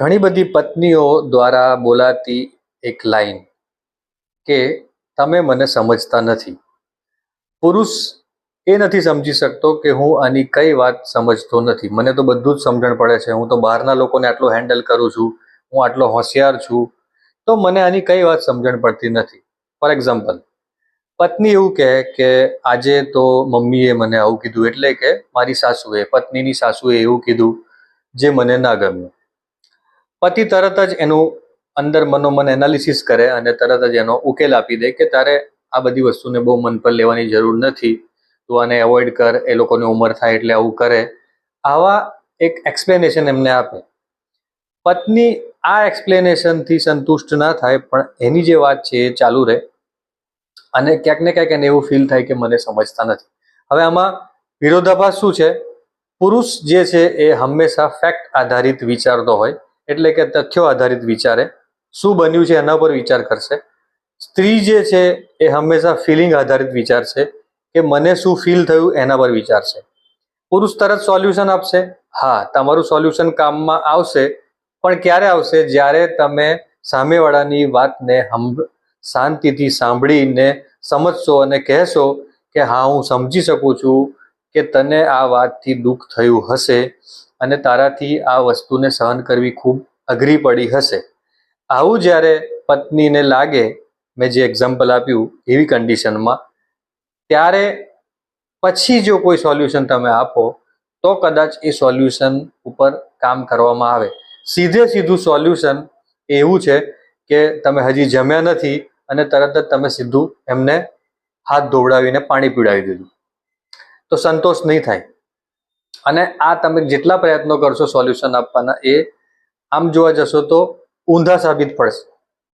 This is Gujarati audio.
ઘણી બધી પત્નીઓ દ્વારા બોલાતી એક લાઈન કે તમે મને સમજતા નથી. પુરુષ એ નથી સમજી શકતો કે હું આની કઈ વાત સમજતો નથી. મને તો બધું જ સમજણ પડે છે, હું તો બહારના લોકોને આટલું હેન્ડલ કરું છું, હું આટલો હોશિયાર છું, તો મને આની કઈ વાત સમજણ પડતી નથી. ફોર એક્ઝામ્પલ, પત્ની એવું કહે કે આજે તો મમ્મીએ મને આવું કીધું, એટલે કે મારી સાસુએ, પત્નીની સાસુએ એવું કીધું જે મને ના ગમ્યું. પતિ તરત જ એનું અંદર મનોમન એનાલિસિસ કરે અને તરત જ એનો ઉકેલ આપી દે કે તારે આ બધી વસ્તુને બહુ મન પર લેવાની જરૂર નથી, તું આને એવોઇડ કર, એ લોકોની ઉંમર થાય એટલે આવું કરે. આવા એક એક્સપ્લેનેશન એમને આપે. પત્ની આ એક્સપ્લેનેશનથી સંતુષ્ટ ના થાય, પણ એની જે વાત છે એ ચાલુ રહે અને ક્યાંક ને ક્યાંક એને એવું ફીલ થાય કે મને સમજતા નથી. હવે આમાં વિરોધાભાસ શું છે? પુરુષ જે છે એ હંમેશા ફેક્ટ આધારિત વિચારતો હોય, એટલે કે તથ્યો આધારિત વિચારે, શું બન્યું છે એના પર વિચાર કરશે. સ્ત્રી જે છે એ હંમેશા ફિલિંગ આધારિત વિચારશે કે મને શું ફીલ થયું એના પર વિચારશે. પુરુષ તરત સોલ્યુશન આપશે, હા તમારું સોલ્યુશન કામમાં આવશે, પણ ક્યારે આવશે? જ્યારે તમે સામેવાળાની વાતને શાંતિથી સાંભળીને સમજશો અને કહેશો કે હા હું સમજી શકું છું કે તને આ વાતથી દુઃખ થયું હશે અને તારાથી આ વસ્તુને સહન કરવી ખૂબ અઘરી પડી હશે. આવું જ્યારે પત્નીને લાગે, મેં જે એક્ઝામ્પલ આપ્યું એવી કન્ડિશનમાં, ત્યારે પછી જો કોઈ સોલ્યુશન તમે આપો તો કદાચ એ સોલ્યુશન ઉપર કામ કરવામાં આવે. સીધે સીધું સોલ્યુશન એવું છે કે તમે હજી જમ્યા નથી અને તરત જ તમે સીધું એમને હાથ ધોવડાવીને પાણી પીવડાવી દીધું, તો સંતોષ નહીં થાય. અને આ તમે જેટલા પ્રયત્નો કરશો સોલ્યુશન આપવાના, એ આમ જોવા જશો તો ઊંધા સાબિત